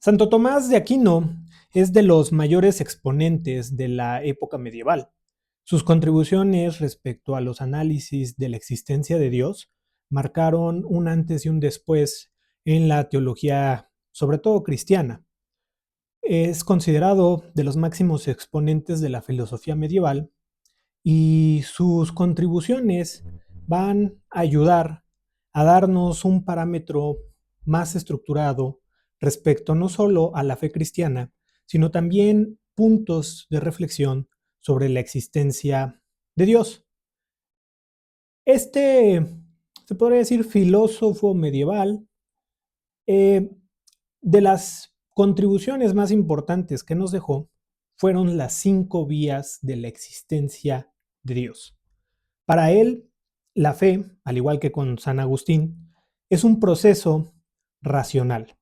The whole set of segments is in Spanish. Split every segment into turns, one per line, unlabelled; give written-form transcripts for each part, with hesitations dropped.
Santo Tomás de Aquino es de los mayores exponentes de la época medieval. Sus contribuciones respecto a los análisis de la existencia de Dios marcaron un antes y un después en la teología, sobre todo cristiana. Es considerado de los máximos exponentes de la filosofía medieval y sus contribuciones van a ayudar a darnos un parámetro más estructurado respecto no solo a la fe cristiana, sino también puntos de reflexión sobre la existencia de Dios. Este, se podría decir, filósofo medieval, de las contribuciones más importantes que nos dejó fueron las 5 vías de la existencia de Dios. Para él, la fe, al igual que con San Agustín, es un proceso racional.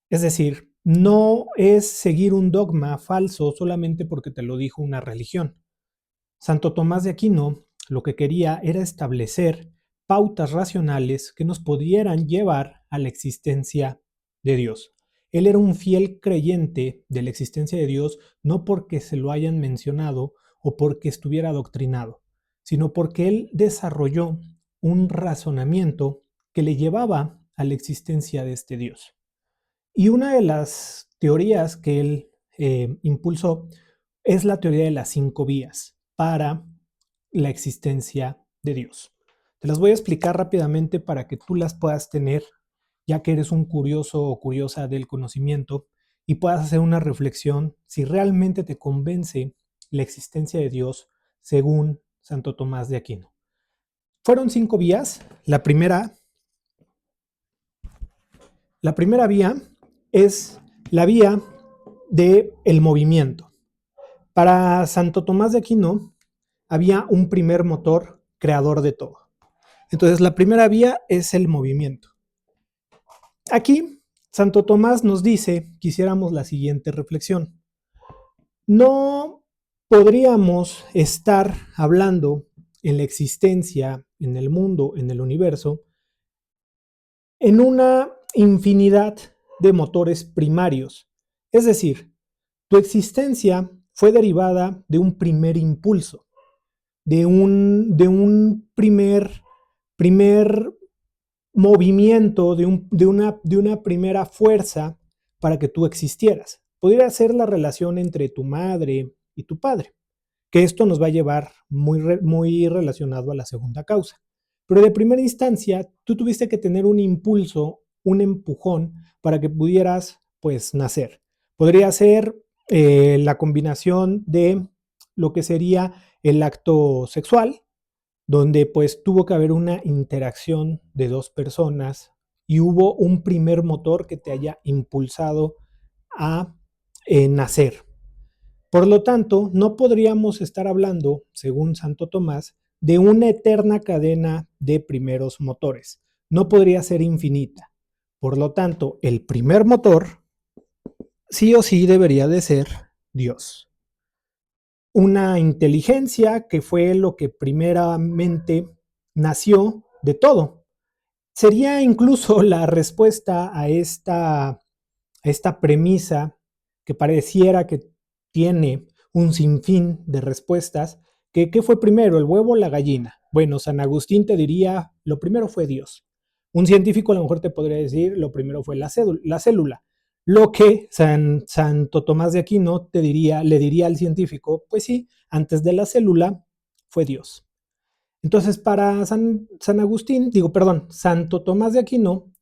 Es decir, no es seguir un dogma falso solamente porque te lo dijo una religión. Santo Tomás de Aquino lo que quería era establecer pautas racionales que nos pudieran llevar a la existencia de Dios. Él era un fiel creyente de la existencia de Dios, no porque se lo hayan mencionado o porque estuviera adoctrinado, sino porque él desarrolló un razonamiento que le llevaba a la existencia de este Dios. Y una de las teorías que él impulsó es la teoría de las 5 vías para la existencia de Dios. Te las voy a explicar rápidamente para que tú las puedas tener, ya que eres un curioso o curiosa del conocimiento y puedas hacer una reflexión si realmente te convence la existencia de Dios según Santo Tomás de Aquino. Fueron 5 vías. La primera vía es la vía del movimiento. Para Santo Tomás de Aquino había un primer motor creador de todo. Entonces, la primera vía es el movimiento. Aquí, Santo Tomás nos dice que hiciéramos la siguiente reflexión. No podríamos estar hablando en la existencia, en el mundo, en el universo, en una infinidad de motores primarios. Es decir, tu existencia fue derivada de un primer impulso, de un primer movimiento, de una primera fuerza para que tú existieras. Podría ser la relación entre tu madre y tu padre, que esto nos va a llevar muy relacionado a la segunda causa. Pero de primera instancia, tú tuviste que tener un impulso, un empujón para que pudieras, pues, nacer. Podría ser la combinación de lo que sería el acto sexual, donde pues tuvo que haber una interacción de dos personas y hubo un primer motor que te haya impulsado a nacer. Por lo tanto, no podríamos estar hablando, según Santo Tomás, de una eterna cadena de primeros motores. No podría ser infinita. Por lo tanto, el primer motor sí o sí debería de ser Dios. Una inteligencia que fue lo que primeramente nació de todo. Sería incluso la respuesta a esta premisa que pareciera que tiene un sinfín de respuestas. ¿Qué fue primero, el huevo o la gallina? Bueno, San Agustín te diría, lo primero fue Dios. Un científico a lo mejor te podría decir, lo primero fue la célula. Lo que Santo Tomás de Aquino le diría al científico, pues sí, antes de la célula fue Dios. Entonces, para Santo Tomás de Aquino,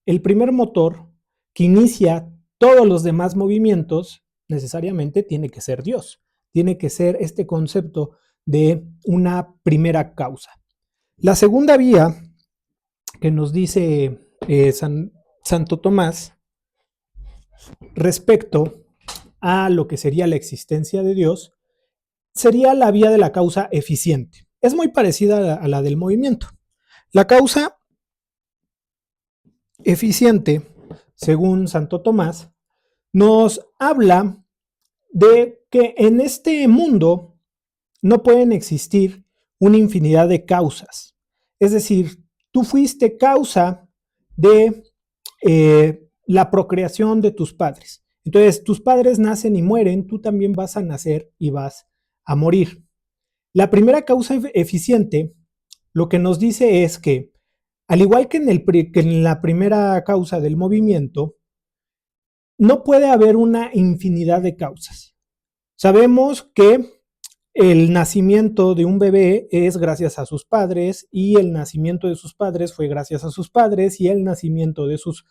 el primer motor que inicia todos los demás movimientos necesariamente tiene que ser Dios. Tiene que ser este concepto de una primera causa. La segunda vía que nos dice Santo Tomás respecto a lo que sería la existencia de Dios sería la vía de la causa eficiente. Es muy parecida a la del movimiento. La causa eficiente, según Santo Tomás, nos habla de que en este mundo no pueden existir una infinidad de causas. Es decir, tú fuiste causa de la procreación de tus padres. Entonces, tus padres nacen y mueren, tú también vas a nacer y vas a morir. La primera causa eficiente lo que nos dice es que, al igual que en la primera causa del movimiento, no puede haber una infinidad de causas. Sabemos que el nacimiento de un bebé es gracias a sus padres y el nacimiento de sus padres fue gracias a sus padres y el nacimiento de sus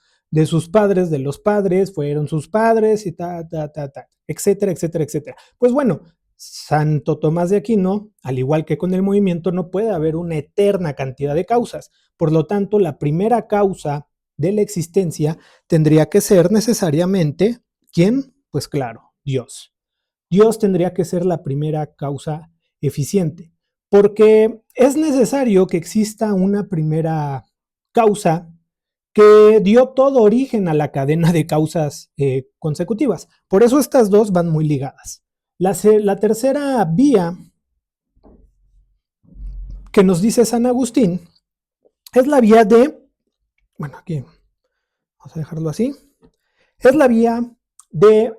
padres, de los padres, fueron sus padres y etcétera, etcétera, etcétera. Pues bueno, Santo Tomás de Aquino, al igual que con el movimiento, no puede haber una eterna cantidad de causas. Por lo tanto, la primera causa de la existencia tendría que ser necesariamente, ¿quién? Pues claro, Dios. Dios tendría que ser la primera causa eficiente, porque es necesario que exista una primera causa que dio todo origen a la cadena de causas consecutivas. Por eso estas dos van muy ligadas. La tercera vía que nos dice San Agustín es la vía de, bueno, aquí vamos a dejarlo así, es la vía de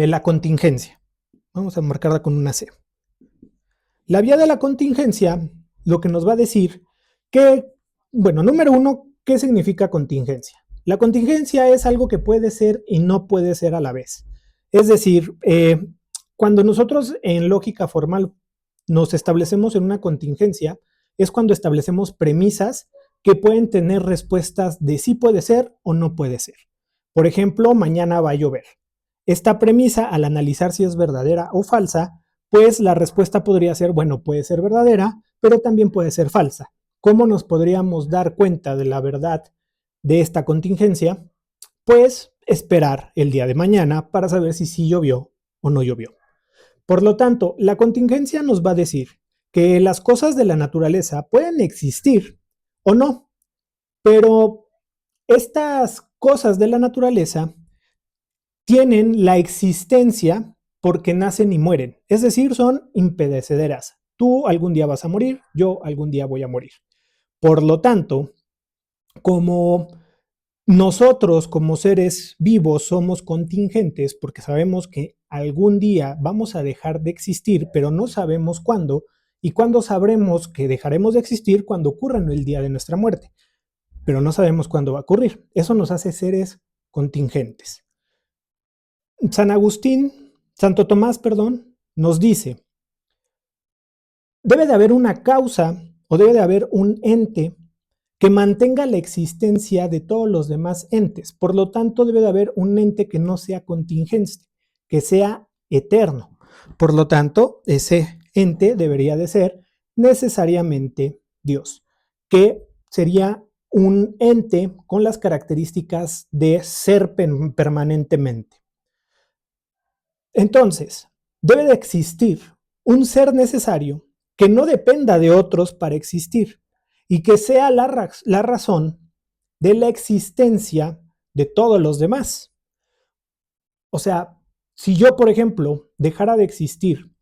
la contingencia. Vamos a marcarla con una C. La vía de la contingencia lo que nos va a decir que, bueno, número uno, ¿qué significa contingencia? La contingencia es algo que puede ser y no puede ser a la vez. Es decir, cuando nosotros en lógica formal nos establecemos en una contingencia, es cuando establecemos premisas que pueden tener respuestas de sí puede ser o no puede ser. Por ejemplo, mañana va a llover. Esta premisa, al analizar si es verdadera o falsa, pues la respuesta podría ser, bueno, puede ser verdadera, pero también puede ser falsa. ¿Cómo nos podríamos dar cuenta de la verdad de esta contingencia? Pues esperar el día de mañana para saber si sí llovió o no llovió. Por lo tanto, la contingencia nos va a decir que las cosas de la naturaleza pueden existir o no, pero estas cosas de la naturaleza tienen la existencia porque nacen y mueren, es decir, son impedecederas. Tú algún día vas a morir, yo algún día voy a morir. Por lo tanto, como nosotros como seres vivos somos contingentes porque sabemos que algún día vamos a dejar de existir, pero no sabemos cuándo, y cuándo sabremos que dejaremos de existir cuando ocurra en el día de nuestra muerte, pero no sabemos cuándo va a ocurrir. Eso nos hace seres contingentes. Santo Tomás, perdón, nos dice, debe de haber una causa o debe de haber un ente que mantenga la existencia de todos los demás entes. Por lo tanto, debe de haber un ente que no sea contingente, que sea eterno. Por lo tanto, ese ente debería de ser necesariamente Dios, que sería un ente con las características de ser permanentemente. Entonces, debe de existir un ser necesario que no dependa de otros para existir y que sea la razón de la existencia de todos los demás. O sea, si yo, por ejemplo, dejara de existir,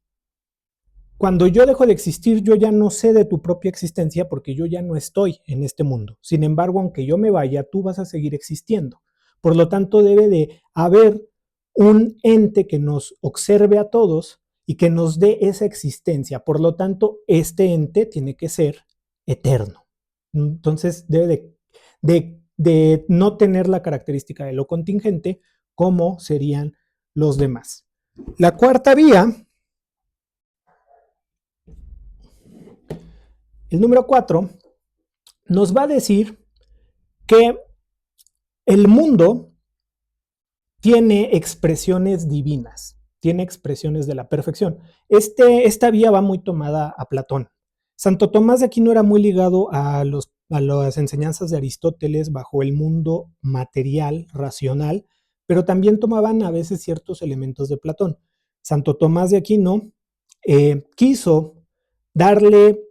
cuando yo dejo de existir, yo ya no sé de tu propia existencia porque yo ya no estoy en este mundo. Sin embargo, aunque yo me vaya, tú vas a seguir existiendo. Por lo tanto, debe de haber un ente que nos observe a todos y que nos dé esa existencia. Por lo tanto, este ente tiene que ser eterno. Entonces, debe de no tener la característica de lo contingente como serían los demás. La cuarta vía, el número 4, nos va a decir que el mundo tiene expresiones divinas, tiene expresiones de la perfección. Esta vía va muy tomada a Platón. Santo Tomás de Aquino era muy ligado a las enseñanzas de Aristóteles bajo el mundo material, racional, pero también tomaban a veces ciertos elementos de Platón. Santo Tomás de Aquino quiso darle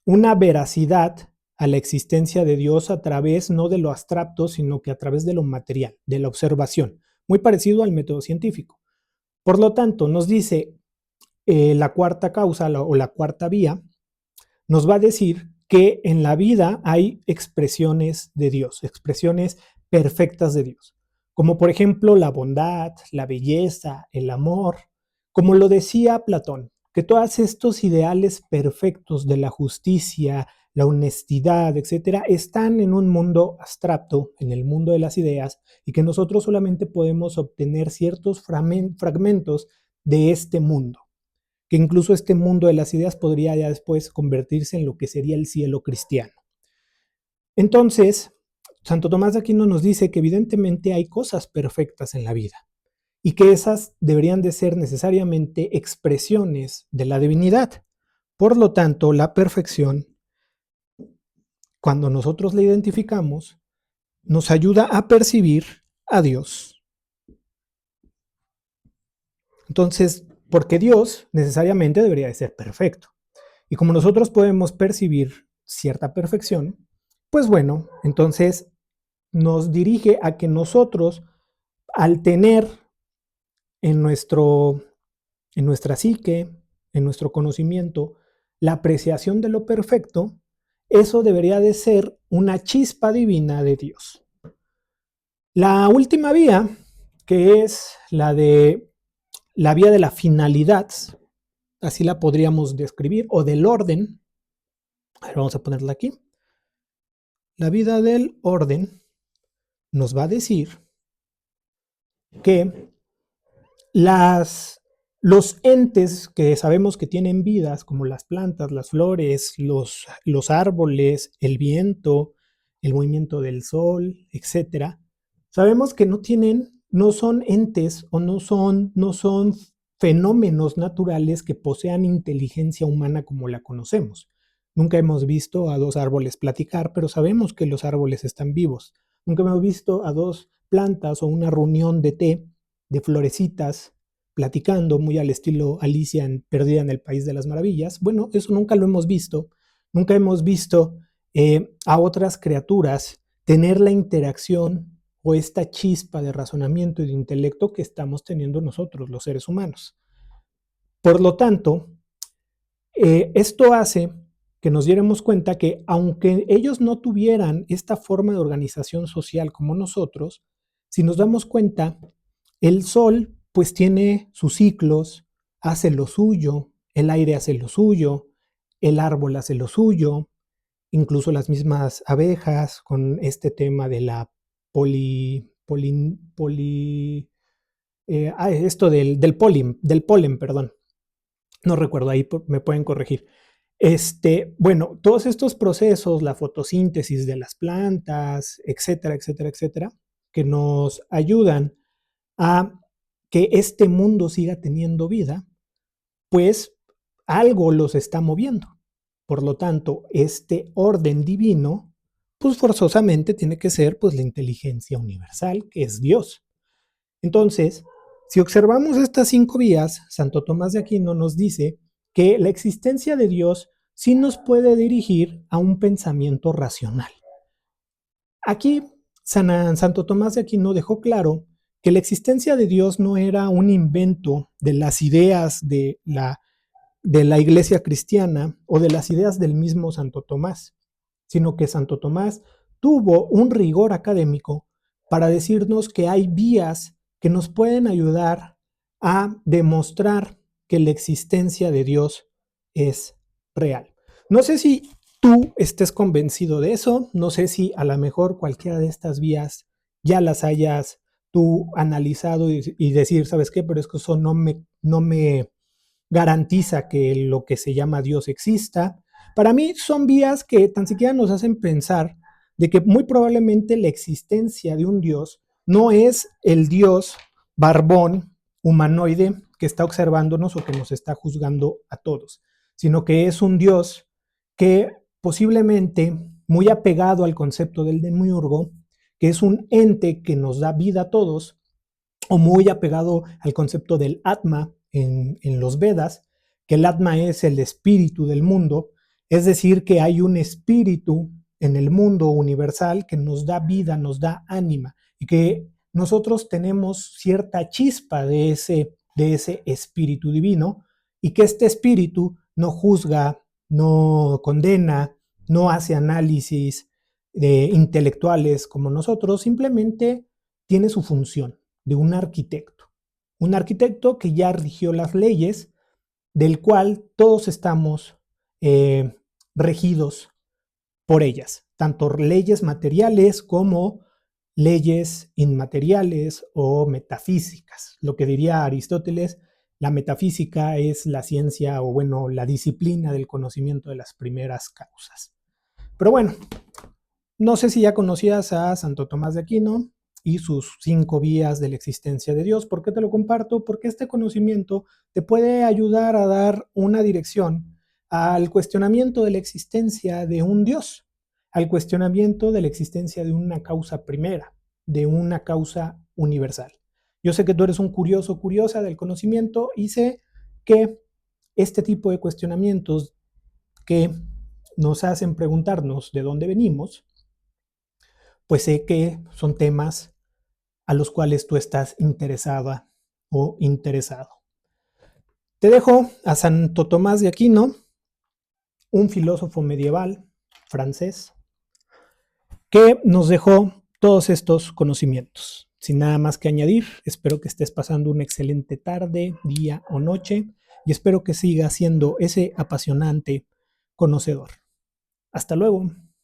una veracidad a la existencia de Dios a través no de lo abstracto, sino que a través de lo material, de la observación, muy parecido al método científico. Por lo tanto, nos dice la cuarta causa o la cuarta vía, nos va a decir que en la vida hay expresiones de Dios, expresiones perfectas de Dios, como por ejemplo la bondad, la belleza, el amor, como lo decía Platón, que todos estos ideales perfectos de la justicia, la honestidad, etcétera, están en un mundo abstracto, en el mundo de las ideas, y que nosotros solamente podemos obtener ciertos fragmentos de este mundo, que incluso este mundo de las ideas podría ya después convertirse en lo que sería el cielo cristiano. Entonces, Santo Tomás de Aquino nos dice que evidentemente hay cosas perfectas en la vida y que esas deberían de ser necesariamente expresiones de la divinidad. Por lo tanto, la perfección, cuando nosotros la identificamos, nos ayuda a percibir a Dios. Entonces, porque Dios necesariamente debería de ser perfecto. Y como nosotros podemos percibir cierta perfección, pues bueno, entonces nos dirige a que nosotros, al tener en, en nuestra psique, en nuestro conocimiento, la apreciación de lo perfecto, eso debería de ser una chispa divina de Dios. La última vía, que es la vía de la finalidad, así la podríamos describir, o del orden. A ver, vamos a ponerla aquí. La vida del orden nos va a decir que los entes que sabemos que tienen vidas, como las plantas, las flores, los árboles, el viento, el movimiento del sol, etcétera, sabemos que no son entes o no son fenómenos naturales que posean inteligencia humana como la conocemos. Nunca hemos visto a dos árboles platicar, pero sabemos que los árboles están vivos. Nunca hemos visto a dos plantas o una reunión de té de florecitas platicando muy al estilo Alicia Perdida en el País de las Maravillas. Bueno, eso nunca lo hemos visto. Nunca hemos visto a otras criaturas tener la interacción o esta chispa de razonamiento y de intelecto que estamos teniendo nosotros, los seres humanos. Por lo tanto, esto hace que nos diéramos cuenta que aunque ellos no tuvieran esta forma de organización social como nosotros, si nos damos cuenta, el sol pues tiene sus ciclos, hace lo suyo, el aire hace lo suyo, el árbol hace lo suyo, incluso las mismas abejas con este tema de la esto del polen, perdón. No recuerdo, ahí me pueden corregir. Bueno, todos estos procesos, la fotosíntesis de las plantas, etcétera, etcétera, etcétera, que nos ayudan a que este mundo siga teniendo vida, pues algo los está moviendo. Por lo tanto, este orden divino, pues forzosamente tiene que ser pues la inteligencia universal, que es Dios. Entonces, si observamos estas 5 vías, Santo Tomás de Aquino nos dice que la existencia de Dios sí nos puede dirigir a un pensamiento racional. Aquí, Santo Tomás de Aquino dejó claro que la existencia de Dios no era un invento de las ideas de la iglesia cristiana o de las ideas del mismo Santo Tomás, sino que Santo Tomás tuvo un rigor académico para decirnos que hay vías que nos pueden ayudar a demostrar que la existencia de Dios es real. No sé si tú estés convencido de eso, no sé si a lo mejor cualquiera de estas vías ya las hayas tú analizado y decir, ¿sabes qué? Pero es que eso no me garantiza que lo que se llama Dios exista. Para mí son vías que tan siquiera nos hacen pensar de que muy probablemente la existencia de un Dios no es el Dios barbón, humanoide, que está observándonos o que nos está juzgando a todos, sino que es un Dios que posiblemente muy apegado al concepto del demiurgo, que es un ente que nos da vida a todos, o muy apegado al concepto del Atma en los Vedas, que el Atma es el espíritu del mundo, es decir, que hay un espíritu en el mundo universal que nos da vida, nos da ánima, y que nosotros tenemos cierta chispa de ese espíritu divino, y que este espíritu no juzga, no condena, no hace análisis, intelectuales como nosotros, simplemente tiene su función de un arquitecto. Un arquitecto que ya rigió las leyes, del cual todos estamos regidos por ellas, tanto leyes materiales como leyes inmateriales o metafísicas. Lo que diría Aristóteles, la metafísica es la ciencia o bueno, la disciplina del conocimiento de las primeras causas. Pero bueno, no sé si ya conocías a Santo Tomás de Aquino y sus 5 vías de la existencia de Dios. ¿Por qué te lo comparto? Porque este conocimiento te puede ayudar a dar una dirección al cuestionamiento de la existencia de un Dios, al cuestionamiento de la existencia de una causa primera, de una causa universal. Yo sé que tú eres un curioso, curiosa del conocimiento y sé que este tipo de cuestionamientos que nos hacen preguntarnos de dónde venimos, pues sé que son temas a los cuales tú estás interesada o interesado. Te dejo a Santo Tomás de Aquino, un filósofo medieval francés, que nos dejó todos estos conocimientos. Sin nada más que añadir, espero que estés pasando una excelente tarde, día o noche y espero que sigas siendo ese apasionante conocedor. Hasta luego.